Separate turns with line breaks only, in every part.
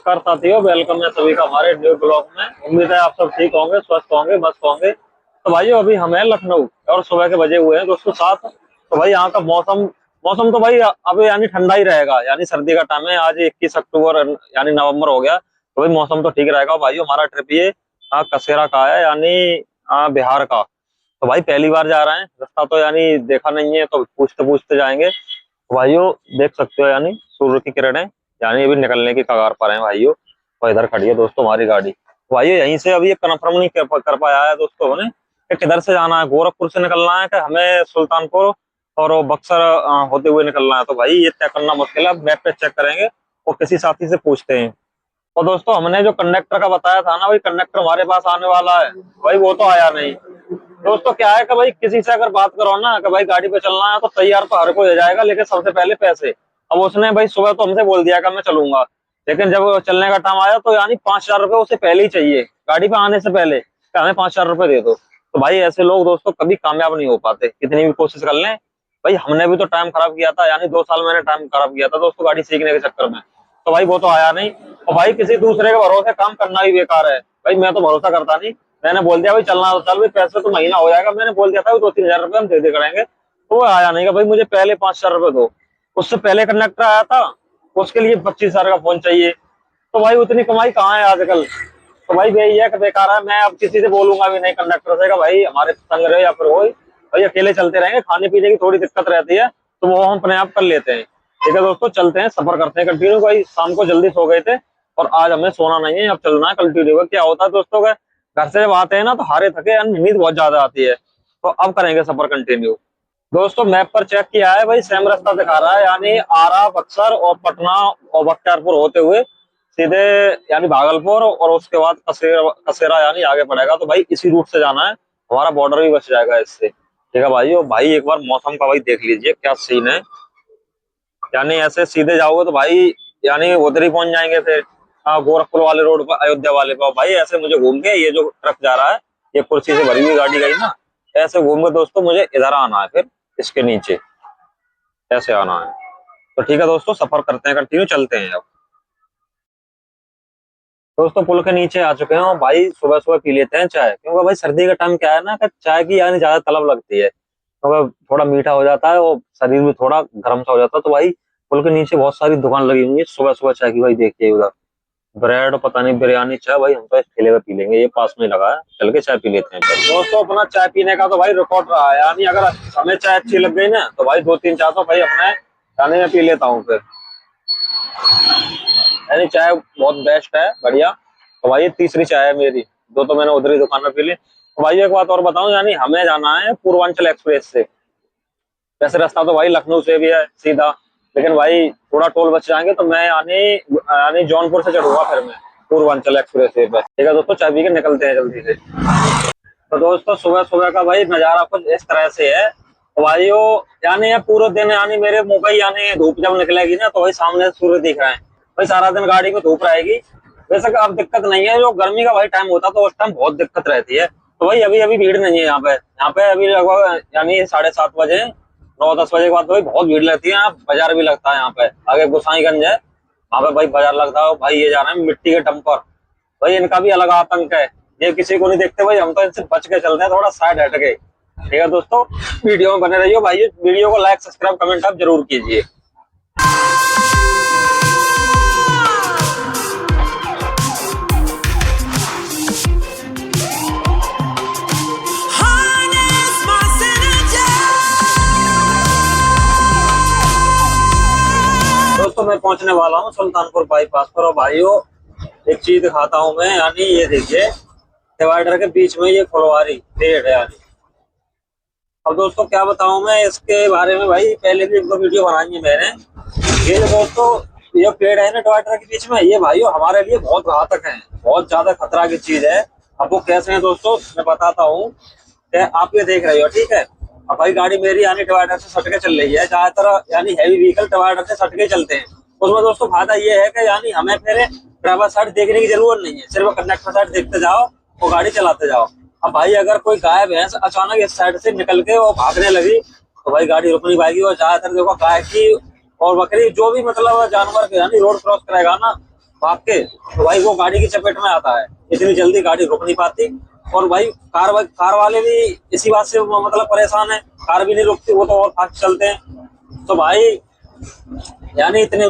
नमस्कार साथियों, वेलकम है सभी का हमारे न्यू ब्लॉग में। उम्मीद है आप सब ठीक होंगे, स्वस्थ होंगे, मस्त होंगे। तो भाइयों अभी हम हैं लखनऊ और सुबह के बजे हुए हैं दोस्तों 7। तो भाई यहाँ का मौसम मौसम तो भाई अभी यानी ठंडा ही रहेगा, यानी सर्दी का टाइम है। आज 21 अक्टूबर यानी नवंबर हो गया, तो भाई मौसम तो ठीक रहेगा। भाइयों हमारा ट्रिप ये कसेरा का है, यानी बिहार का। तो भाई पहली बार जा रहे हैं, रास्ता तो यानी देखा नहीं है, तो पूछते पूछते जाएंगे। तो भाइयों देख सकते हो यानी सूर्य की किरणें यानी अभी निकलने की कगार पर हैं भाइयों। तो इधर खड़ी है दोस्तों हमारी गाड़ी। तो भाइयों यहीं से अभी ये कंफर्म नहीं कर पाया है दोस्तों हमने कि किधर से जाना है, गोरखपुर से निकलना है कि हमें सुल्तानपुर और वो बक्सर होते हुए निकलना है। तो भाई ये तय करना मुश्किल है, मैप पे चेक करेंगे और किसी साथी से पूछते हैं। और दोस्तों हमने जो कंडक्टर का बताया था ना, भाई कंडक्टर हमारे पास आने वाला है, भाई वो तो आया नहीं। दोस्तों क्या है कि भाई किसी से अगर बात करो ना कि भाई गाड़ी पे चलना है, तो तैयार तो हर कोई हो जाएगा, लेकिन सबसे पहले पैसे। अब उसने भाई सुबह तो हमसे बोल दिया कि मैं चलूंगा, लेकिन जब चलने का टाइम आया तो यानी 5,000 रुपये उसे पहले ही चाहिए, गाड़ी पे आने से पहले कि हमें 5,000 रुपये दे दो। तो भाई ऐसे लोग दोस्तों कभी कामयाब नहीं हो पाते, कितनी भी कोशिश कर लें। भाई हमने भी तो टाइम खराब किया था, यानी 2 साल मैंने टाइम खराब किया था दोस्तों गाड़ी सीखने के चक्कर में। तो भाई वो तो आया नहीं। और भाई किसी दूसरे के भरोसे काम करना भी बेकार है, भाई मैं तो भरोसा करता नहीं। मैंने बोल दिया भाई चलना तो चल, भाई पैसे तो महीना हो जाएगा, मैंने बोल दिया था 2-3 हजार रुपये हम दे करेंगे। तो वो आया नहीं कि भाई मुझे पहले 5,000 रुपये दो। उससे पहले कंडक्टर आया था, उसके लिए 25,000 का फोन चाहिए। तो भाई उतनी कमाई कहाँ है आजकल। तो भाई यही है कि बेकार है। मैं अब किसी से बोलूंगा भी नहीं कंडक्टर से कि भाई हमारे संग रहे या फिर वो भाई अकेले चलते रहेंगे। खाने पीने की थोड़ी दिक्कत रहती है, तो वो हम अपने आप कर लेते हैं। ठीक है दोस्तों, चलते हैं, सफर करते हैं कंटिन्यू। भाई शाम को जल्दी सो गए थे और आज हमें सोना नहीं है, अब चलना है कंटिन्यू। क्या होता है दोस्तों का, घर से जब आते हैं ना तो हारे थके नींद बहुत ज्यादा आती है। तो अब करेंगे सफर कंटिन्यू। दोस्तों मैप पर चेक किया है, भाई सेम रास्ता दिखा रहा है, यानी आरा, बक्सर और पटना और बख्तियारपुर होते हुए सीधे यानी भागलपुर और उसके बाद कसेरा यानी आगे पड़ेगा। तो भाई इसी रूट से जाना है, हमारा बॉर्डर भी बच जाएगा इससे। ठीक है भाई। और भाई एक बार मौसम का भाई देख लीजिए क्या सीन है, यानी ऐसे सीधे जाओगे तो भाई यानी उधर ही पहुंच जाएंगे फिर गोरखपुर वाले रोड पर, अयोध्या वाले पर। भाई ऐसे मुझे घूम के ये जो ट्रक जा रहा है, ये कुर्सी से भरी हुई गाड़ी गई ना, ऐसे घूम के दोस्तों मुझे इधर आना है, फिर इसके नीचे ऐसे आना है। तो ठीक है दोस्तों, सफर करते हैं कंटिन्यू, चलते हैं। अब दोस्तों पुल के नीचे आ चुके हैं भाई। सुबह सुबह पी लेते हैं चाय, क्योंकि भाई सर्दी का टाइम क्या है ना कि चाय की यानी ज्यादा तलब लगती है, क्योंकि थोड़ा मीठा हो जाता है और शरीर भी थोड़ा गर्म सा हो जाता है। तो भाई पुल के नीचे बहुत सारी दुकान लगी हुई है सुबह सुबह चाय की। भाई देखिए उधर ब्रेड, पता नहीं बिरयानी चाय, भाई हम तो इस ठेले पे पी लेंगे, ये पास में लगा है, चल के चाय पी लेते हैं। दोस्तों अपना चाय पीने का तो भाई रिकॉर्ड रहा है, यानी अगर हमें चाय अच्छी लग गई ना तो भाई 2-3 चाय तो भाई अपने खाने में पी लेता हूँ फिर, यानी चाय बहुत बेस्ट है, बढ़िया। तो भाई ये तीसरी चाय है मेरी, दो तो मैंने उधर ही दुकान में पी ली। तो भाई एक बात और बताऊं, यानी हमें जाना है पूर्वांचल एक्सप्रेस से। वैसे रास्ता तो भाई लखनऊ से भी है सीधा, लेकिन भाई थोड़ा टोल बच जाएंगे तो मैं यानी जौनपुर से चढ़ूंगा फिर मैं पूर्वांचल एक्सप्रेस वे पे। ठीक है दोस्तों, चाय पी के निकलते हैं जल्दी से। तो दोस्तों सुबह सुबह का भाई नजारा कुछ इस तरह से है। तो भाइयों यानी ये पूरे दिन यानी मेरे मुंह पे यानी धूप जब निकलेगी ना, तो भाई सामने सूर्य दिख रहा है। भाई सारा दिन गाड़ी में धूप रहेगी, वैसे अब दिक्कत नहीं है। जो गर्मी का भाई टाइम होता तो उस टाइम बहुत दिक्कत रहती है। तो भाई अभी अभी भीड़ नहीं है यहाँ पे अभी लगभग यानी 7:30 बजे, 9-10 बजे के बाद तो भाई बहुत भीड़ लगती है। यहाँ बाजार भी लगता है, यहाँ पे आगे गोसाईगंज है, वहाँ पे भाई बाजार लगता है। भाई ये जा रहे हैं मिट्टी के डंपर, भाई इनका भी अलग आतंक है, ये किसी को नहीं देखते भाई, हम तो इनसे बच के चलते हैं, थोड़ा साइड हट के। ठीक है दोस्तों, वीडियो में बने रहिए भाई, वीडियो को लाइक सब्सक्राइब कमेंट आप जरूर कीजिए। दोस्तों मैं पहुंचने वाला हूँ सुल्तानपुर बाईपास पर। और भाइयों एक चीज दिखाता हूँ मैं, यानी ये देखिए डिवाइडर के बीच में ये फुलवारी पेड़ है यानी। अब दोस्तों क्या बताऊं मैं इसके बारे में, भाई पहले भी एक दो वीडियो बनाई है मैंने। ये जो दोस्तों ये पेड़ है ना डिवाइडर के बीच में, ये भाइयों हमारे लिए बहुत घातक है, बहुत ज्यादा खतरा की चीज है। अब वो कैसे है दोस्तों मैं बताता हूँ। आप ये देख रहे हो, ठीक है। अब भाई गाड़ी मेरी यानी डिवाइडर से सट के चल रही है, ज्यादातर यानी हैवी व्हीकल डिवाइडर से सट के चलते हैं। उसमें दोस्तों फायदा ये है कि यानी हमें फिर ड्राइवर साइड देखने की जरूरत नहीं है, सिर्फ कंडक्टर साइड देखते जाओ और गाड़ी चलाते जाओ। अब भाई अगर कोई गाय भैंस अचानक इस साइड से निकल के वो भागने लगी तो भाई गाड़ी रुक नहीं पाएगी। और ज्यादातर देखो गाय की और बकरी जो भी मतलब जानवर के यानी रोड क्रॉस करेगा ना, भाग के, तो भाई वो गाड़ी की चपेट में आता है, इतनी जल्दी गाड़ी रुक नहीं पाती। और भाई कार वाले भी इसी बात से मतलब परेशान है, कार भी नहीं रुकती, वो तो और फास्ट चलते हैं। तो भाई यानी इतने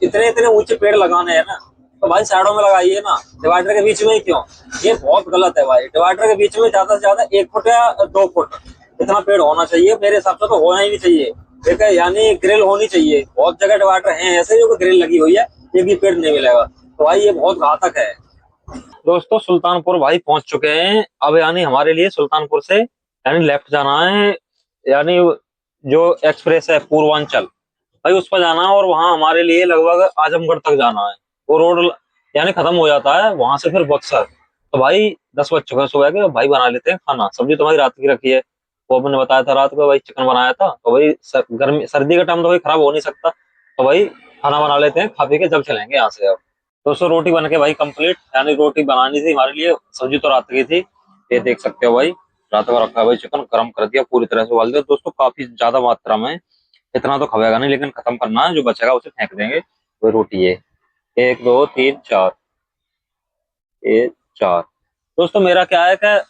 इतने ऊंचे पेड़ लगाने हैं ना, तो भाई साइडों में लगाइए ना, डिवाइडर के बीच में ही क्यों। ये बहुत गलत है भाई, डिवाइडर के बीच में ज्यादा से ज्यादा 1 फुट या 2 फुट इतना पेड़ होना चाहिए, मेरे हिसाब से तो होना ही नहीं चाहिए। ठीक है, यानी ग्रिल होनी चाहिए। बहुत जगह डिवाइडर हैं ऐसे जो ग्रिल लगी हुई है, एक भी पेड़ नहीं मिलेगा, तो भाई ये बहुत घातक है। दोस्तों सुल्तानपुर भाई पहुंच चुके हैं अब, यानी हमारे लिए सुल्तानपुर से यानी लेफ्ट जाना है, यानी जो एक्सप्रेस है पूर्वांचल, भाई उस पर जाना है। और वहां हमारे लिए लगभग आजमगढ़ तक जाना है, वो रोड यानी खत्म हो जाता है वहां से फिर बक्सर। तो भाई 10 बज चुके हैं सुबह के, भाई बना लेते हैं खाना। सब्जी तो भाई रात की रखी है, वो मैंने बताया था रात को भाई चिकन बनाया था, तो भाई गर्मी सर्दी का टाइम तो भाई खराब हो नहीं सकता, तो भाई खाना बना लेते हैं, खा पी के जब चलेंगे यहाँ से। अब दोस्तों रोटी बन के भाई कंप्लीट, यानी रोटी बनानी थी हमारे लिए, सब्जी तो रात की थी, ये देख सकते हो भाई। रात को रखा है भाई चिकन, गर्म कर दिया पूरी तरह से, उबाल दिया दोस्तों, काफी ज्यादा मात्रा में, इतना तो खवेगा नहीं लेकिन खत्म करना है, जो बचेगा उसे फेंक देंगे। वो रोटी है 1 2 3 4, ये 4। दोस्तों मेरा क्या है कि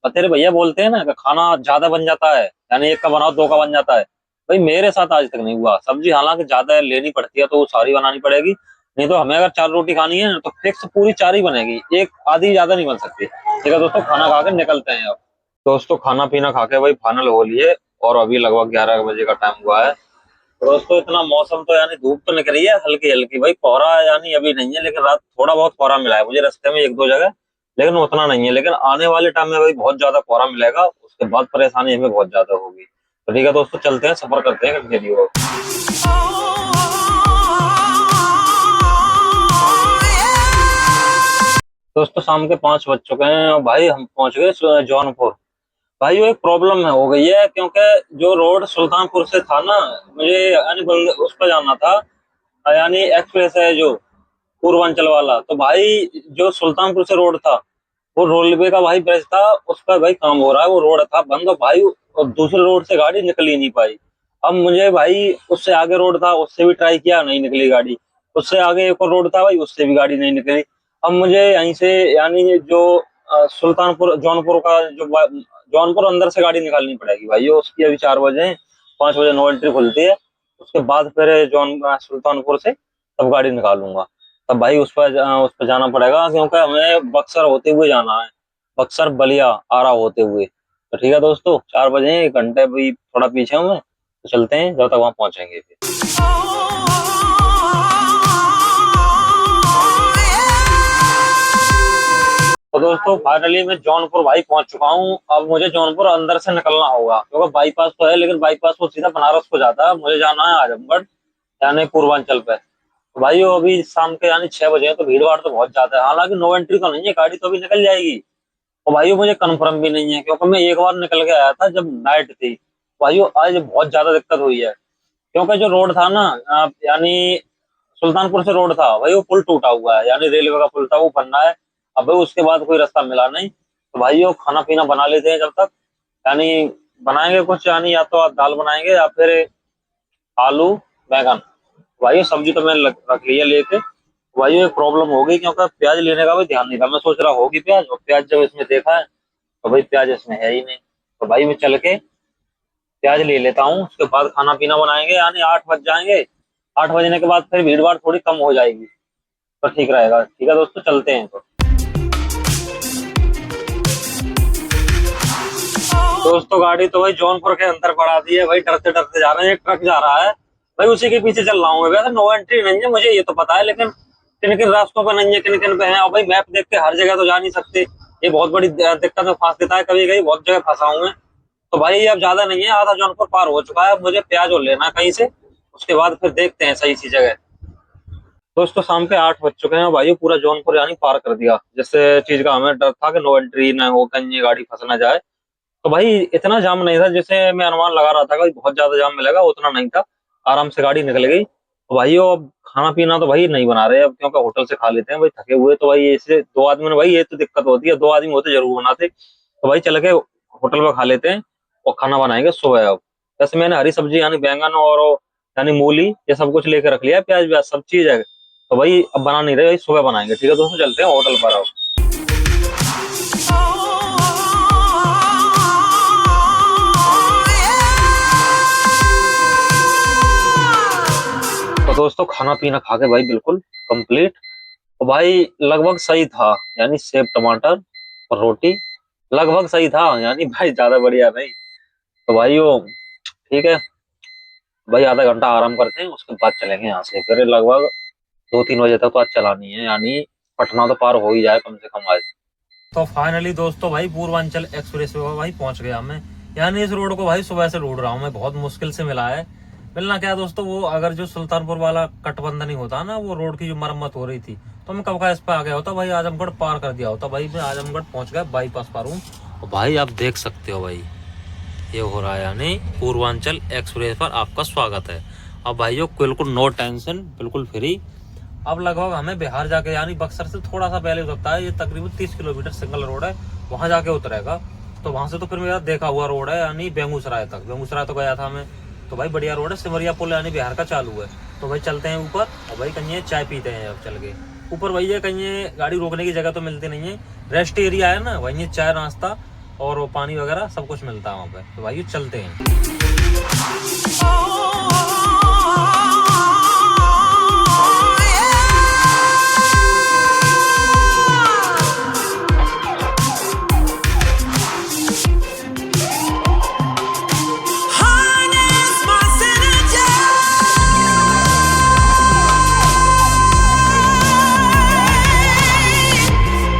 तेरे भैया बोलते हैं ना कि खाना ज्यादा बन जाता है, यानी एक का बनाओ 2 का बन जाता है, भाई मेरे साथ आज तक नहीं हुआ। सब्जी हालांकि ज्यादा लेनी पड़ती है तो वो सारी बनानी पड़ेगी, नहीं तो हमें अगर 4 रोटी खानी है ना तो फिक्स पूरी 4 ही बनेगी, एक आधी ज्यादा नहीं बन सकती। ठीक है दोस्तों, खाना खा के निकलते हैं अब। दोस्तों खाना पीना खा के भाई फाइनल हो लिए, और अभी लगभग 11 बजे का टाइम हुआ है। तो दोस्तों इतना मौसम तो यानी धूप तो निकल रही है हल्की हल्की, भाई कोहरा यानी अभी नहीं है, लेकिन रात थोड़ा बहुत कोहरा मिला है मुझे रास्ते में 1 2 जगह, लेकिन उतना नहीं है। लेकिन आने वाले टाइम में भाई बहुत ज्यादा कोहरा मिलेगा, उसके बाद परेशानी हमें बहुत ज्यादा होगी। तो ठीक है दोस्तों, चलते हैं, सफर करते हैं कंटिन्यू। दोस्तों शाम के 5 बज चुके हैं और भाई हम पहुंच गए जौनपुर। भाई वो एक प्रॉब्लम है हो गई है, क्योंकि जो रोड सुल्तानपुर से था ना, मुझे यानी उस पर जाना था, यानी एक्सप्रेस है जो पूर्वांचल वाला, तो भाई जो सुल्तानपुर से रोड था वो रेलवे का भाई ब्रिज था, उस पर भाई काम हो रहा है, वो रोड था बंद, और भाई और दूसरे रोड से गाड़ी निकल ही नहीं पाई। अब मुझे भाई उससे आगे रोड था, उससे भी ट्राई किया, नहीं निकली गाड़ी। उससे आगे एक और रोड था भाई, उससे भी गाड़ी नहीं निकली। अब मुझे यहीं से यानी जो सुल्तानपुर जौनपुर का जो जौनपुर अंदर से गाड़ी निकालनी पड़ेगी भाई, ये उसकी अभी 4 बजे 5 बजे नो एंट्री खुलती है, उसके बाद फिर सुल्तानपुर से तब गाड़ी निकालूंगा। तब भाई उस पर जाना पड़ेगा, क्योंकि हमें बक्सर होते हुए जाना है, बक्सर बलिया आरा होते हुए। तो ठीक है दोस्तों, 4 बजे 1 घंटे भी थोड़ा पीछे हूँ मैं, तो चलते हैं जब तक वहां पहुंचेंगे फिर। तो दोस्तों फाइनली मैं जौनपुर भाई पहुंच चुका हूँ। अब मुझे जौनपुर अंदर से निकलना होगा, क्योंकि बाईपास तो है, लेकिन बाईपास वो सीधा बनारस को जाता है, मुझे जाना है आजमगढ़ यानी पूर्वांचल पे। तो भाई वो अभी शाम के यानी 6 बजे हैं, तो भीड़ भाड़ तो बहुत ज्यादा है, हालांकि नो एंट्री तो नहीं है, गाड़ी तो अभी निकल जाएगी। और भाई मुझे कंफर्म भी नहीं है, क्योंकि मैं एक बार निकल के आया था जब नाइट थी, भाई आज बहुत ज्यादा दिक्कत हुई है। क्योंकि जो रोड था ना, यानी सुल्तानपुर से रोड था भाई, वो पुल टूटा हुआ है, यानी रेलवे का पुल था, वो बनना है। अब भाई उसके बाद कोई रास्ता मिला नहीं, तो भाई वो खाना पीना बना लेते हैं जब तक, यानी बनाएंगे कुछ, यानी या तो आप दाल बनाएंगे या फिर आलू बैगन। भाई ये सब्जी तो मैंने रख लिया लेके। भाई ये प्रॉब्लम हो गई, क्योंकि प्याज लेने का भी ध्यान नहीं था, मैं सोच रहा होगी प्याज, और प्याज जब इसमें देखा है तो भाई प्याज इसमें है ही नहीं। तो भाई मैं चल के प्याज ले लेता हूँ, उसके बाद खाना पीना बनाएंगे, यानी 8 बज जाएंगे। 8 बजने के बाद फिर भीड़ भाड़ थोड़ी कम हो जाएगी, तो ठीक रहेगा। ठीक है दोस्तों, चलते हैं। तो दोस्तों गाड़ी तो भाई जौनपुर के अंदर बढ़ा दी है, भाई डरते डरते जा रहे हैं, एक ट्रक जा रहा है भाई, उसी के पीछे चल रहा हूँ मैं। वैसे नो एंट्री नहीं है, मुझे ये तो पता है, लेकिन किन किन रास्तों पर नहीं है, किन किन पे है, और भाई मैप देख के हर जगह तो जा नहीं सकते, ये बहुत बड़ी दिक्कत में फंस देता है, कभी कभी बहुत जगह फंसा हूँ मैं। तो भाई अब ज्यादा नहीं है, आधा जौनपुर पार हो चुका है, अब मुझे प्याज और लेना है कहीं से, उसके बाद फिर देखते हैं सही सी जगह। दोस्तों शाम के 8 बज चुके हैं भाई, पूरा जौनपुर यानी पार कर दिया, जिससे चीज का हमें डर था कि नो एंट्री ना हो, कहीं ये गाड़ी फंस ना जाए। तो भाई इतना जाम नहीं था जैसे मैं अनुमान लगा रहा था कि बहुत ज्यादा जाम मिलेगा, उतना नहीं था, आराम से गाड़ी निकल गई। तो भाई अब खाना पीना तो भाई नहीं बना रहे अब, क्योंकि होटल से खा लेते हैं भाई, थके हुए। तो भाई ऐसे 2 आदमी ने भाई, ये तो दिक्कत होती है, 2 आदमी होते जरूर बनाते। तो भाई चल के होटल में खा लेते हैं, और खाना बनाएंगे सुबह। अब जैसे मैंने हरी सब्जी यानी बैंगन और यानी मूली ये सब कुछ लेके रख लिया, प्याज व्याज सब चीज है। तो भाई अब बना नहीं रहे भाई, सुबह बनाएंगे। ठीक है दोस्तों, चलते हैं होटल पर। अब तो दोस्तों खाना पीना खा के भाई बिल्कुल कंप्लीट। तो भाई लगभग सही था, यानी सेब टमाटर और रोटी लगभग सही था, यानी भाई ज्यादा बढ़िया नहीं। तो भाई वो ठीक है भाई, आधा घंटा आराम करते हैं, उसके बाद चलेंगे यहाँ से। फिर लगभग 2-3 बजे तक तो आज चलानी है, यानी पटना तो पार हो ही जाए कम से कम आज। तो फाइनली दोस्तों भाई पूर्वांचल एक्सप्रेस वे भाई पहुंच गया मैं। यानी इस रोड को भाई सुबह से ढूंढ रहा हूँ मैं, बहुत मुश्किल से मिला है। मिलना क्या दोस्तों, वो अगर जो सुल्तानपुर वाला कटबंधन ही होता ना, वो रोड की जो मरम्मत हो रही थी, तो मैं कब का इस पे आ गया होता भाई, आजमगढ़ पार कर दिया होता भाई। मैं आजमगढ़ पहुंच गया, बाईपास पार हूँ। और भाई आप देख सकते हो भाई ये हो रहा है, यानी पूर्वांचल एक्सप्रेस पर आपका स्वागत है। अब भाइयों बिल्कुल नो टेंशन, बिल्कुल फ्री। अब लगभग हमें बिहार जाके, यानी बक्सर से थोड़ा सा पहले उतरता है, ये तकरीबन 30 किलोमीटर सिंगल रोड है, वहां जाके उतरेगा। तो वहां से तो फिर मेरा देखा हुआ रोड है, यानी बेगूसराय तक। बेगूसराय तो गया था मैं, तो भाई बढ़िया रोड है, सिमरिया पुल यानी बिहार का चालू है। तो भाई चलते हैं ऊपर, और भाई कहीं चाय पीते हैं अब चल के ऊपर। भाई ये कहीं गाड़ी रोकने की जगह तो मिलती नहीं है, रेस्ट एरिया है ना, वहीं चाय नाश्ता और वो पानी वगैरह सब कुछ मिलता है वहाँ पे। तो भाई चलते हैं।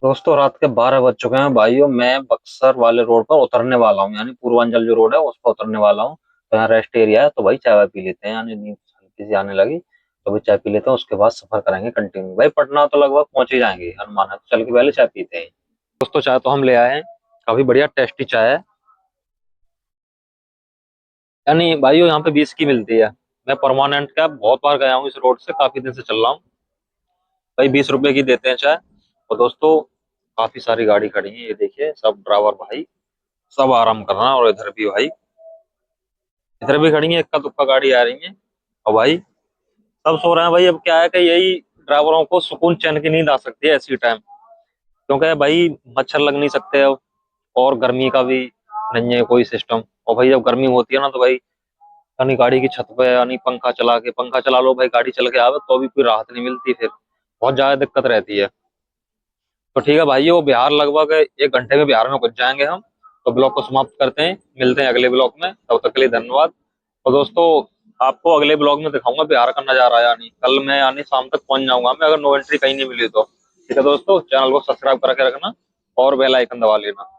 दोस्तों रात के 12 बज चुके हैं भाइयों, मैं बक्सर वाले रोड पर उतरने वाला हूँ, यानी पूर्वांचल जो रोड है उस पर उतरने वाला हूँ। तो यहाँ रेस्ट एरिया है, तो भाई चाय वाय पी लेते हैं, यानी नींद हल्की सी आने लगी, तो भाई चाय पी लेते हैं, उसके बाद सफर करेंगे कंटिन्यू। भाई पटना तो लगभग पहुंच ही जाएंगे अनुमान है, तो चल के पहले चाय पीते हैं। दोस्तों चाय तो हम ले आए हैं, काफी बढ़िया टेस्टी चाय है, यानी भाइयों यहाँ पे 20 की मिलती है। मैं परमानेंट का बहुत बार गया हूँ, इस रोड से काफी दिन से चल रहा हूँ। भाई 20 रुपए की देते हैं चाय। और दोस्तों काफी सारी गाड़ी खड़ी है, ये देखिए सब ड्राइवर भाई सब आराम कर रहा है, और इधर भी भाई, इधर भी खड़ी है, इक्का दुक्का गाड़ी आ रही है। और भाई सब सो रहे हैं भाई। अब क्या है कि यही ड्राइवरों को सुकून चैन की नींद आ सकती है ऐसी टाइम, क्योंकि भाई मच्छर लग नहीं सकते अब, और गर्मी का भी नहीं है कोई सिस्टम। और भाई जब गर्मी होती है ना, तो भाई यानी गाड़ी की छत पे यानी पंखा चला लो भाई, गाड़ी चल के आवे तो भी कोई राहत नहीं मिलती, फिर बहुत ज्यादा दिक्कत रहती है। तो ठीक है भाई, वो बिहार लगभग 1 घंटे में बिहार में पहुंच जाएंगे हम। तो ब्लॉग को समाप्त करते हैं, मिलते हैं अगले ब्लॉग में, तब तक के लिए धन्यवाद। और दोस्तों आपको अगले ब्लॉग में दिखाऊंगा बिहार का नजारा, यानी कल मैं यानी शाम तक पहुंच जाऊंगा मैं, अगर नो एंट्री कहीं नहीं मिली तो। ठीक है दोस्तों, चैनल को सब्सक्राइब करके रखना और बेल आइकन दबा लेना।